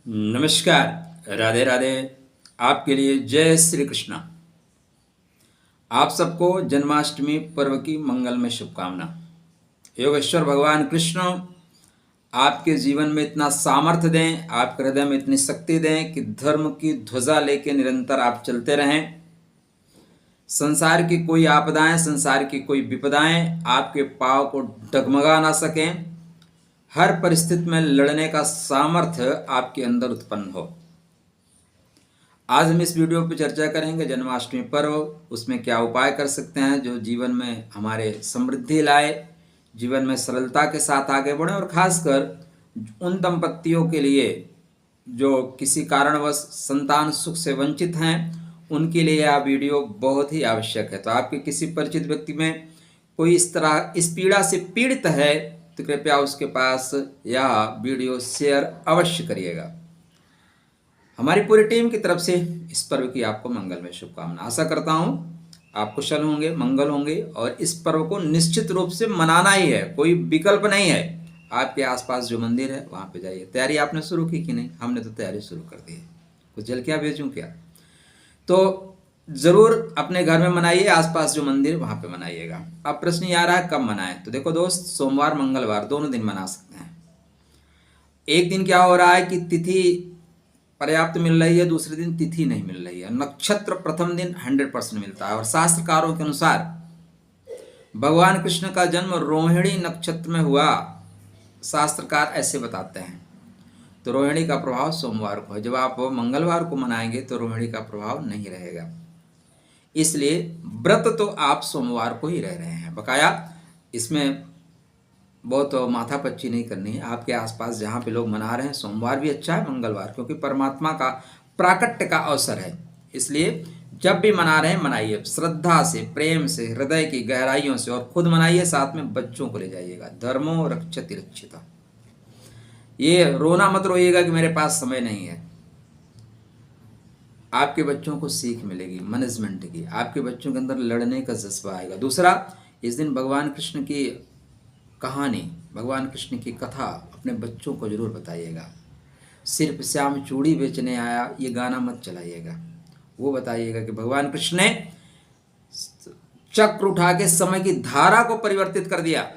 नमस्कार, राधे राधे। आपके लिए जय श्री कृष्णा। आप सबको जन्माष्टमी पर्व की मंगलमय शुभकामना। योगेश्वर भगवान कृष्ण आपके जीवन में इतना सामर्थ्य दें, आपके हृदय में इतनी शक्ति दें कि धर्म की ध्वजा लेके निरंतर आप चलते रहें। संसार की कोई आपदाएं, संसार की कोई विपदाएं आपके पांव को डगमगा ना सकें। हर परिस्थिति में लड़ने का सामर्थ्य आपके अंदर उत्पन्न हो। आज हम इस वीडियो पर चर्चा करेंगे जन्माष्टमी पर्व, उसमें क्या उपाय कर सकते हैं जो जीवन में हमारे समृद्धि लाए, जीवन में सरलता के साथ आगे बढ़े, और खासकर उन दंपत्तियों के लिए जो किसी कारणवश संतान सुख से वंचित हैं, उनके लिए यह वीडियो बहुत ही आवश्यक है। तो आपके किसी परिचित व्यक्ति में कोई इस पीड़ा से पीड़ित है तो कृपया उसके पास यह वीडियो शेयर अवश्य करिएगा। हमारी पूरी टीम की तरफ से इस पर्व की आपको मंगलमय शुभकामना। आशा करता हूँ आप कुशल होंगे, मंगल होंगे, और इस पर्व को निश्चित रूप से मनाना ही है, कोई विकल्प नहीं है। आपके आसपास जो मंदिर है वहाँ पे जाइए। तैयारी आपने शुरू की कि नहीं? हमने तो तैयारी शुरू कर दी है। कुछ झलकियाँ भेजूँ क्या? तो जरूर अपने घर में मनाइए, आसपास जो मंदिर वहाँ पे मनाइएगा। अब प्रश्न ये आ रहा है कब मनाएं? तो देखो दोस्त, सोमवार मंगलवार दोनों दिन मना सकते हैं। एक दिन क्या हो रहा है कि तिथि पर्याप्त मिल रही है, दूसरे दिन तिथि नहीं मिल रही है। नक्षत्र प्रथम दिन 100% मिलता है, और शास्त्रकारों के अनुसार भगवान कृष्ण का जन्म रोहिणी नक्षत्र में हुआ। शास्त्रकार ऐसे बताते हैं। तो रोहिणी का प्रभाव सोमवार को है। जब आप मंगलवार को मनाएंगे तो रोहिणी का प्रभाव नहीं रहेगा। इसलिए व्रत तो आप सोमवार को ही रह रहे हैं। बकाया इसमें बहुत माथापच्ची नहीं करनी है। आपके आसपास जहाँ पे लोग मना रहे हैं, सोमवार भी अच्छा है, मंगलवार, क्योंकि परमात्मा का प्राकट्य का अवसर है। इसलिए जब भी मना रहे हैं मनाइए श्रद्धा से, प्रेम से, हृदय की गहराइयों से, और खुद मनाइए, साथ में बच्चों को ले जाइएगा। धर्मो रक्षति रक्षिता। ये रोना मत रोइएगा कि मेरे पास समय नहीं है। आपके बच्चों को सीख मिलेगी मैनेजमेंट की, आपके बच्चों के अंदर लड़ने का जज्बा आएगा। दूसरा, इस दिन भगवान कृष्ण की कहानी, भगवान कृष्ण की कथा अपने बच्चों को जरूर बताइएगा। सिर्फ श्याम चूड़ी बेचने आया ये गाना मत चलाइएगा। वो बताइएगा कि भगवान कृष्ण ने चक्र उठा के समय की धारा को परिवर्तित कर दिया।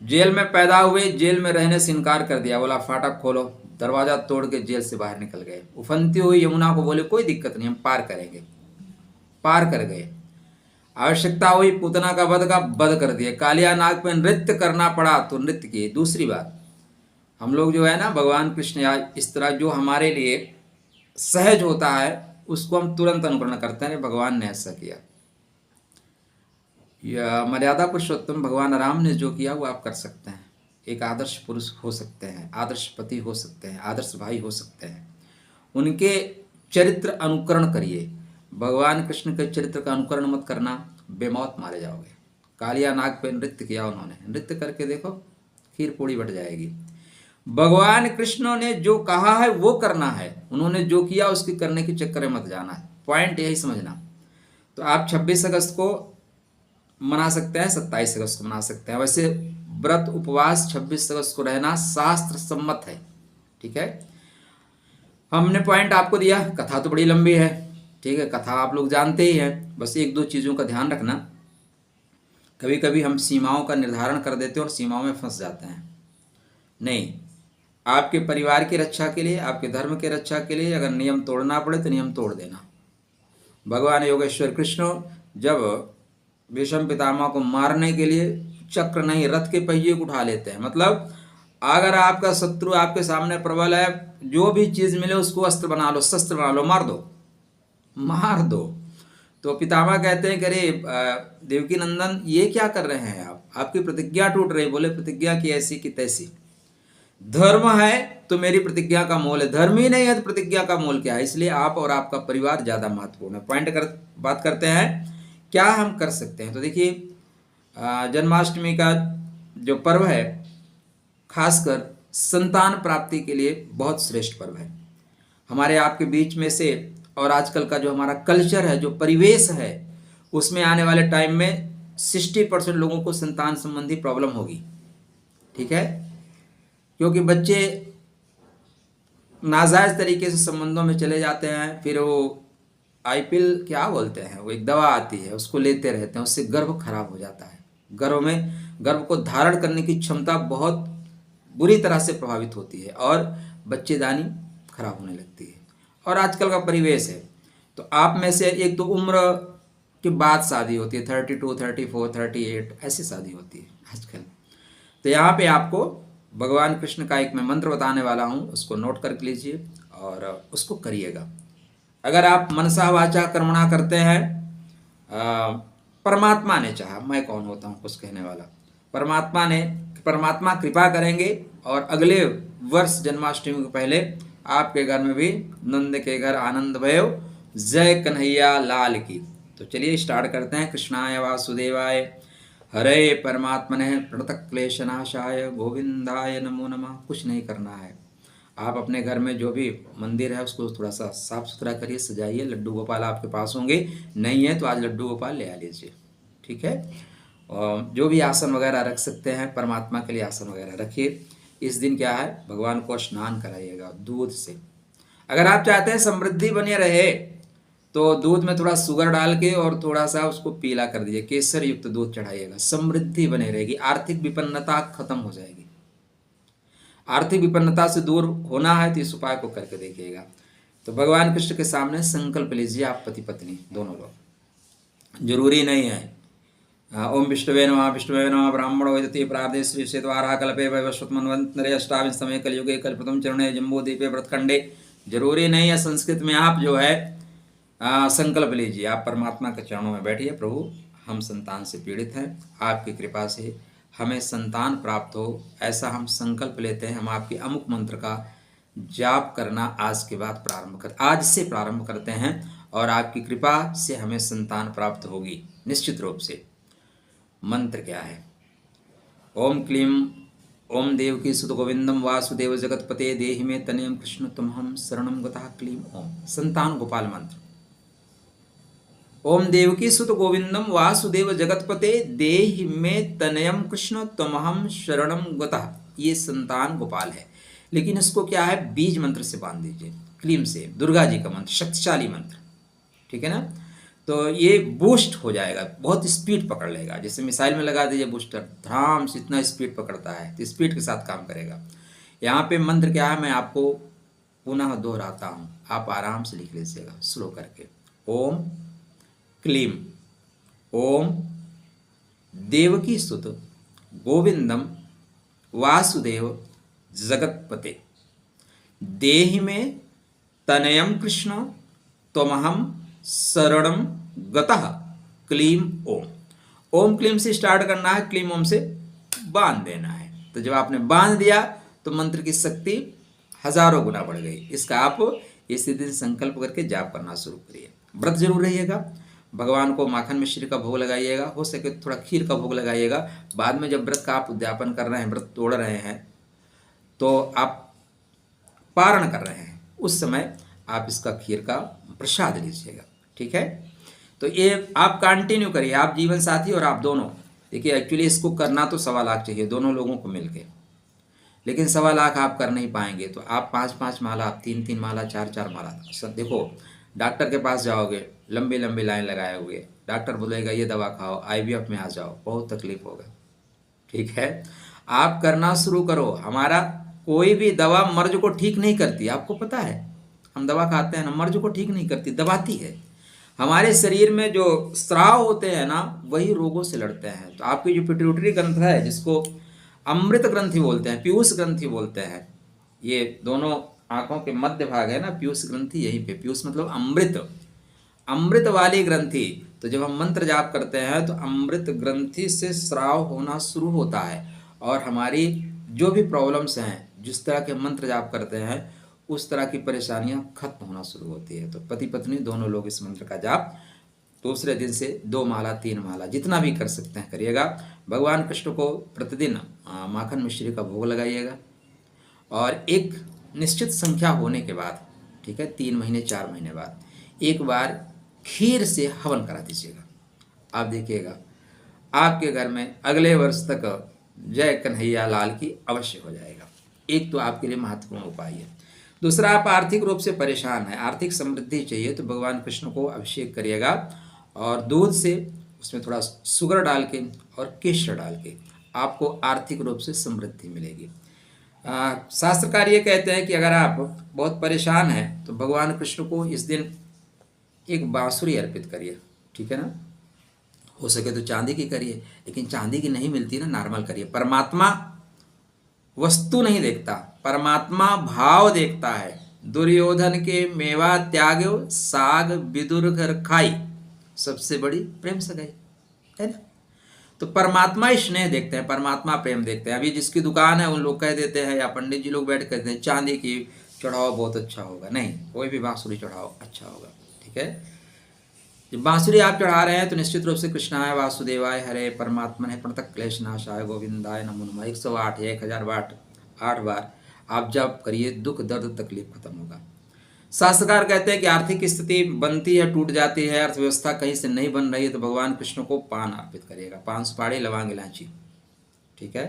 जेल में पैदा हुए, जेल में रहने से इनकार कर दिया, बोला फाटक खोलो, दरवाजा तोड़ के जेल से बाहर निकल गए। उफनती हुई यमुना को बोले कोई दिक्कत नहीं, हम पार करेंगे। पार कर गए। आवश्यकता हुई पूतना का वध कर दिया। कालिया नाग पे नृत्य करना पड़ा तो नृत्य किए। दूसरी बात, हम लोग जो है ना, भगवान कृष्ण या इस तरह जो हमारे लिए सहज होता है उसको हम तुरंत अनुकरण करते हैं। भगवान ने ऐसा किया। या मर्यादा पुरुषोत्तम भगवान राम ने जो किया वो आप कर सकते हैं। एक आदर्श पुरुष हो सकते हैं, आदर्श पति हो सकते हैं, आदर्श भाई हो सकते हैं। उनके चरित्र अनुकरण करिए। भगवान कृष्ण के चरित्र का अनुकरण मत करना, बेमौत मारे जाओगे। कालिया नाग पे नृत्य किया उन्होंने, नृत्य करके देखो, खीर पूड़ी बट जाएगी। भगवान कृष्ण ने जो कहा है वो करना है, उन्होंने जो किया उसके करने के चक्कर में मत जाना है। पॉइंट यही समझना। तो आप 26 अगस्त को मना सकते हैं, 27 अगस्त को मना सकते हैं। वैसे व्रत उपवास 26 अगस्त को रहना शास्त्र सम्मत है। ठीक है, हमने पॉइंट आपको दिया। कथा तो बड़ी लंबी है, ठीक है, कथा आप लोग जानते ही हैं। बस एक दो चीज़ों का ध्यान रखना। कभी कभी हम सीमाओं का निर्धारण कर देते हैं और सीमाओं में फंस जाते हैं। नहीं, आपके परिवार की रक्षा के लिए, आपके धर्म की रक्षा के लिए अगर नियम तोड़ना पड़े तो नियम तोड़ देना। भगवान योगेश्वर कृष्ण जब भीष्म पितामह को मारने के लिए चक्र नहीं, रथ के पहिए को उठा लेते हैं। मतलब अगर आपका शत्रु आपके सामने प्रबल है, जो भी चीज़ मिले उसको अस्त्र बना लो, शस्त्र बना लो, मार दो, मार दो। तो पितामह कहते हैं कि अरे देवकी नंदन ये क्या कर रहे हैं आप, आपकी प्रतिज्ञा टूट रही। बोले प्रतिज्ञा की ऐसी की तैसी। धर्म है तो मेरी प्रतिज्ञा का मोल है, धर्म ही नहीं है तो प्रतिज्ञा का मोल क्या है। इसलिए आप और आपका परिवार ज़्यादा महत्वपूर्ण है। बात करते हैं क्या हम कर सकते हैं। तो देखिए, जन्माष्टमी का जो पर्व है खासकर संतान प्राप्ति के लिए बहुत श्रेष्ठ पर्व है। हमारे आपके बीच में से, और आजकल का जो हमारा कल्चर है, जो परिवेश है, उसमें आने वाले टाइम में 60% लोगों को संतान संबंधी प्रॉब्लम होगी। ठीक है, क्योंकि बच्चे नाजायज़ तरीके से संबंधों में चले जाते हैं, फिर वो आईपिल क्या बोलते हैं, वो एक दवा आती है, उसको लेते रहते हैं, उससे गर्भ खराब हो जाता है। गर्भ को धारण करने की क्षमता बहुत बुरी तरह से प्रभावित होती है और बच्चेदानी खराब होने लगती है। और आजकल का परिवेश है, तो आप में से एक तो उम्र के बाद शादी होती है, 32, 34, 38 ऐसी शादी होती है आजकल। तो यहाँ पे आपको भगवान कृष्ण का एक मैं मंत्र बताने वाला हूँ, उसको नोट कर लीजिए और उसको करिएगा। अगर आप मनसा वाचा कर्मणा करते हैं, परमात्मा ने चाहा, मैं कौन होता हूँ कुछ कहने वाला, परमात्मा कृपा करेंगे और अगले वर्ष जन्माष्टमी के पहले आपके घर में भी नंद के घर आनंद भयो, जय कन्हैया लाल की। तो चलिए स्टार्ट करते हैं। कृष्णाय वासुदेवाय हरे परमात्मने प्रणत क्लेशनाशाय गोविंदाय नमो नमः। कुछ नहीं करना है, आप अपने घर में जो भी मंदिर है उसको थोड़ा सा साफ सुथरा करिए, सजाइए। लड्डू गोपाल आपके पास होंगे, नहीं है तो आज लड्डू गोपाल ले आ लीजिए, ठीक है। और जो भी आसन वगैरह रख सकते हैं, परमात्मा के लिए आसन वगैरह रखिए। इस दिन क्या है, भगवान को स्नान कराइएगा दूध से। अगर आप चाहते हैं समृद्धि बनी रहे तो दूध में थोड़ा शुगर डाल के और थोड़ा सा उसको पीला कर दीजिए, केसर युक्त दूध चढ़ाइएगा, समृद्धि बनी रहेगी, आर्थिक विपन्नता खत्म हो जाएगी। आर्थिक विपन्नता से दूर होना है तो इस उपाय को करके देखिएगा। तो भगवान कृष्ण के सामने संकल्प लीजिए, आप पति पत्नी दोनों लोग, जरूरी नहीं है। ओम विष्णुवे नमः ब्राह्मणो वैदति प्रार्थे श्री सेद्वारा कल्पे वैवस्वत मन्वन्तरे अष्टाविंशतमे कलयुगे कल्पतरुं चरणे जम्बूद्वीपे व्रतखंडे। जरूरी नहीं है संस्कृत में आप जो है संकल्प लीजिए। आप परमात्मा के चरणों में बैठिए, प्रभु हम संतान से पीड़ित हैं, आपकी कृपा से हमें संतान प्राप्त हो, ऐसा हम संकल्प लेते हैं। हम आपके अमुक मंत्र का जाप करना आज से प्रारंभ करते हैं और आपकी कृपा से हमें संतान प्राप्त होगी निश्चित रूप से। मंत्र क्या है, ओम क्लीम ओम देवकी सुत गोविंदम वासुदेव जगतपते देहि में तनयम कृष्ण तुमहम शरणम गतः क्लीम ओम। संतान गोपाल मंत्र। ओम देवकी सुत गोविंदम वासुदेव जगतपते देहि में तनयम कृष्ण त्वमहम शरणम गतः। ये संतान गोपाल है, लेकिन इसको क्या है, बीज मंत्र से बांध दीजिए, क्लीम से, दुर्गा जी का मंत्र, शक्तिशाली मंत्र, ठीक है ना। तो ये बूस्ट हो जाएगा, बहुत स्पीड पकड़ लेगा, जैसे मिसाइल में लगा दीजिए बूस्टर, धड़ाम से इतना स्पीड पकड़ता है, तो स्पीड के साथ काम करेगा। यहाँ पे मंत्र क्या है मैं आपको पुनः दोहराता हूँ, आप आराम से लिख लीजिएगा स्लो करके। ओम क्लीम ओम देवकी सुत गोविंदम वासुदेव जगतपते देहि में तनयम कृष्ण त्वमहम शरणम गतः क्लीम ओम। ओम क्लीम से स्टार्ट करना है, क्लीम ओम से बांध देना है। तो जब आपने बांध दिया तो मंत्र की शक्ति हजारों गुना बढ़ गई। इसका आप इस दिन संकल्प करके जाप करना शुरू करिए। व्रत जरूर रहिएगा, भगवान को माखन मिश्री का भोग लगाइएगा, हो सके तो थोड़ा खीर का भोग लगाइएगा। बाद में जब व्रत का आप उद्यापन कर रहे हैं, व्रत तोड़ रहे हैं, तो आप पारण कर रहे हैं, उस समय आप इसका खीर का प्रसाद लीजिएगा, ठीक है। तो ये आप कंटिन्यू करिए, आप जीवन साथी और आप दोनों। देखिए एक्चुअली इसको करना तो 1.25 लाख चाहिए दोनों लोगों को मिलके, लेकिन 1.25 लाख आप कर नहीं पाएंगे। तो आप 5-5 माला, आप 3-3 माला, 4-4 माला। देखो डॉक्टर के पास जाओगे, लंबी लंबी लाइन लगाए हुए, डॉक्टर बोलेगा ये दवा खाओ, IVF में आ जाओ, बहुत तकलीफ होगा, ठीक है। आप करना शुरू करो। हमारा कोई भी दवा मर्ज को ठीक नहीं करती, आपको पता है। हम दवा खाते हैं ना, मर्ज को ठीक नहीं करती, दबाती है। हमारे शरीर में जो स्राव होते हैं ना, वही रोगों से लड़ते हैं। तो आपकी जो पिट्यूटरी ग्रंथ है, जिसको अमृत ग्रंथि बोलते हैं, पीयूष ग्रंथि बोलते हैं, ये दोनों आंखों के मध्य भाग है ना, पीयूष ग्रंथि, यहीं पे पीयूष मतलब अमृत, अमृत वाली ग्रंथि। तो जब हम मंत्र जाप करते हैं तो अमृत ग्रंथि से स्राव होना शुरू होता है, और हमारी जो भी प्रॉब्लम्स हैं, जिस तरह के मंत्र जाप करते हैं उस तरह की परेशानियां खत्म होना शुरू होती है। तो पति पत्नी दोनों लोग इस मंत्र का जाप दूसरे दिन से 2 माला 3 माला जितना भी कर सकते हैं करिएगा। भगवान कृष्ण को प्रतिदिन माखन मिश्री का भोग लगाइएगा, और एक निश्चित संख्या होने के बाद, ठीक है, 3 महीने 4 महीने बाद एक बार खीर से हवन करा दीजिएगा। आप देखिएगा आपके घर में अगले वर्ष तक जय कन्हैया लाल की अवश्य हो जाएगा। एक तो आपके लिए महत्वपूर्ण उपाय है। दूसरा, आप आर्थिक रूप से परेशान हैं, आर्थिक समृद्धि चाहिए, तो भगवान कृष्ण को अभिषेक करिएगा और दूध से उसमें थोड़ा शुगर डाल के और केसर डाल के आपको आर्थिक रूप से समृद्धि मिलेगी। शास्त्रकार ये कहते हैं कि अगर आप बहुत परेशान हैं तो भगवान कृष्ण को इस दिन एक बांसुरी अर्पित करिए, ठीक है ना। हो सके तो चांदी की करिए, लेकिन चांदी की नहीं मिलती ना, नॉर्मल करिए। परमात्मा वस्तु नहीं देखता, परमात्मा भाव देखता है। दुर्योधन के मेवा त्याग्यो साग विदुर घर खाई, सबसे बड़ी प्रेम सगाई, है ना। तो परमात्मा स्नेह देखते हैं, परमात्मा प्रेम देखते हैं। अभी जिसकी दुकान है उन लोग कह देते हैं, या पंडित जी लोग बैठ कहते हैं चांदी की चढ़ाओ बहुत अच्छा होगा, नहीं, कोई भी बांसुरी चढ़ाओ अच्छा होगा, ठीक है। जब बांसुरी आप चढ़ा रहे हैं तो निश्चित रूप से कृष्णाय वासुदेवाय हरे परमात्मने प्रणतः क्लेशनाशाय गोविंदाय नमो नमः 108 1008 बार आप जब करिए, दुख दर्द तकलीफ खत्म होगा। शास्त्रकार कहते हैं कि आर्थिक स्थिति बनती है, टूट जाती है, अर्थव्यवस्था कहीं से नहीं बन रही है, तो भगवान कृष्ण को पान अर्पित करिएगा, पान सुपारी लौंग इलायची, ठीक है।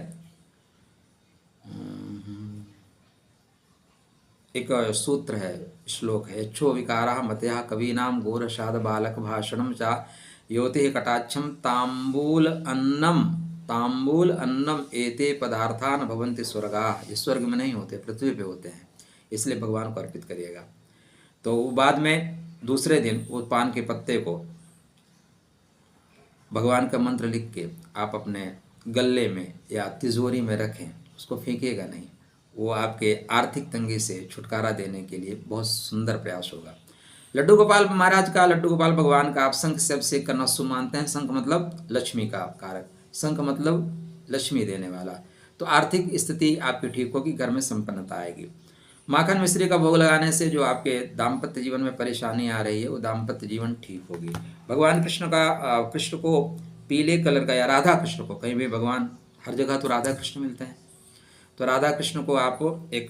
एक सूत्र है, श्लोक है, यच्छो विकारा मतया कवीनाम घोरशाद बालक भाषणम चा योति कटाक्षम तांबूल अन्नम एते पदार्थान भवन्ति स्वर्गा, ये स्वर्ग में नहीं होते, पृथ्वी पे होते हैं, इसलिए भगवान को अर्पित करिएगा। तो बाद में दूसरे दिन वो पान के पत्ते को भगवान का मंत्र लिख के आप अपने गले में या तिजोरी में रखें, उसको फेंकिएगा नहीं। वो आपके आर्थिक तंगी से छुटकारा देने के लिए बहुत सुंदर प्रयास होगा। लड्डू गोपाल महाराज का, लड्डू गोपाल भगवान का आप शंख से अभिषेक करना शुभ मानते हैं। शंख मतलब लक्ष्मी का कारक, शंख मतलब लक्ष्मी देने वाला। तो आर्थिक स्थिति आपकी ठीक होगी, घर में संपन्नता आएगी। माखन मिश्री का भोग लगाने से जो आपके दाम्पत्य जीवन में परेशानी आ रही है वो दाम्पत्य जीवन ठीक होगी। भगवान कृष्ण को पीले कलर का, या राधा कृष्ण को, कहीं भी भगवान, हर जगह तो राधा कृष्ण मिलते हैं, तो राधा कृष्ण को आप एक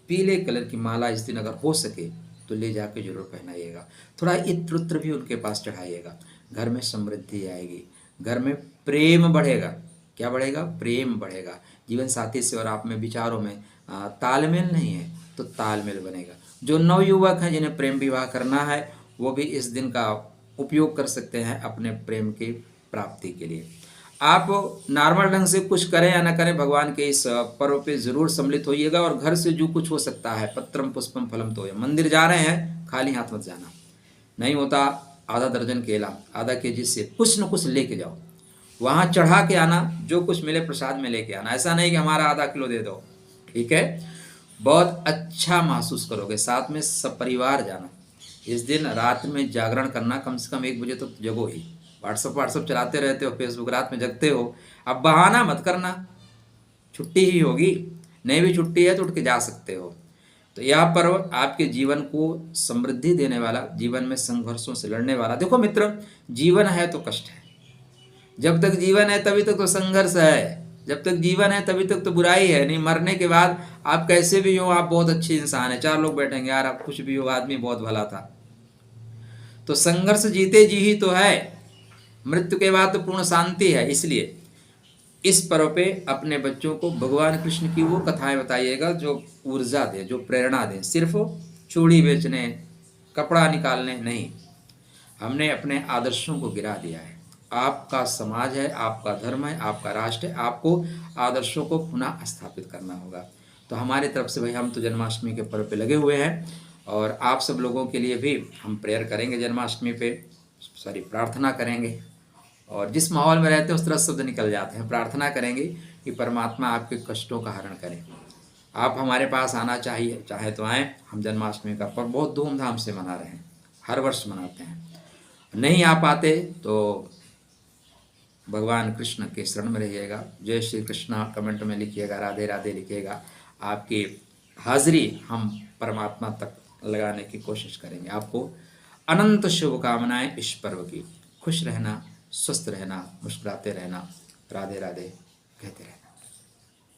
पीले कलर की माला इस दिन अगर हो सके तो ले जाके जरूर पहनाइएगा। थोड़ा इत्र उत्र भी उनके पास चढ़ाइएगा, घर में समृद्धि आएगी, घर में प्रेम बढ़ेगा। क्या बढ़ेगा? प्रेम बढ़ेगा। जीवन साथी से और आप में विचारों में तालमेल नहीं है तो तालमेल बनेगा। जो नवयुवक हैं जिन्हें प्रेम विवाह करना है वो भी इस दिन का उपयोग कर सकते हैं अपने प्रेम की प्राप्ति के लिए। आप नॉर्मल ढंग से कुछ करें या ना करें, भगवान के इस पर्व पे जरूर सम्मिलित होइएगा। और घर से जो कुछ हो सकता है, पत्रम पुष्पम फलम तो, मंदिर जा रहे हैं खाली हाथ मत जाना, नहीं होता आधा दर्जन केला, आधा केजी से कुछ न कुछ लेके जाओ, वहाँ चढ़ा के आना, जो कुछ मिले प्रसाद में लेके आना। ऐसा नहीं कि हमारा आधा किलो दे दो, ठीक है। बहुत अच्छा महसूस करोगे। साथ में सब परिवार जाना। इस दिन रात में जागरण करना, कम से कम 1 बजे तक तो जगो ही। व्हाट्सअप चलाते रहते हो, फेसबुक रात में जगते हो, अब बहाना मत करना, छुट्टी ही होगी, नहीं भी छुट्टी है तो उठ के जा सकते हो। तो यह पर्व आपके जीवन को समृद्धि देने वाला, जीवन में संघर्षों से लड़ने वाला। देखो मित्र, जीवन है तो कष्ट है, जब तक जीवन है तभी तक तो संघर्ष है, जब तक जीवन है तभी तक तो बुराई है नहीं। मरने के बाद आप कैसे भी हो, आप बहुत अच्छे इंसान हैं, 4 लोग बैठेंगे यार आप कुछ भी हो, आदमी बहुत भला था। तो संघर्ष जीते जी ही तो है, मृत्यु के बाद तो पूर्ण शांति है। इसलिए इस पर्व पे अपने बच्चों को भगवान कृष्ण की वो कथाएं बताइएगा जो ऊर्जा दे, जो प्रेरणा दे। सिर्फ चूड़ी बेचने, कपड़ा निकालने नहीं, हमने अपने आदर्शों को गिरा दिया है। आपका समाज है, आपका धर्म है, आपका राष्ट्र है, आपको आदर्शों को पुनः स्थापित करना होगा। तो हमारी तरफ से भाई, हम तो जन्माष्टमी के पर्व पे लगे हुए हैं और आप सब लोगों के लिए भी हम प्रेयर करेंगे जन्माष्टमी पे, प्रार्थना करेंगे। और जिस माहौल में रहते हैं उस तरह शब्द निकल जाते हैं। प्रार्थना करेंगे कि परमात्मा आपके कष्टों का हरण करें। आप हमारे पास आना चाहे तो आएँ। हम जन्माष्टमी का पर्व बहुत धूमधाम से मना रहे हैं, हर वर्ष मनाते हैं। नहीं आ पाते तो भगवान कृष्ण के शरण में रहिएगा। जय श्री कृष्णा कमेंट में लिखिएगा, राधे राधे लिखिएगा। आपकी हाजिरी हम परमात्मा तक लगाने की कोशिश करेंगे। आपको अनंत शुभकामनाएं इस पर्व की। खुश रहना, स्वस्थ रहना, मुस्कुराते रहना, राधे राधे कहते रहना।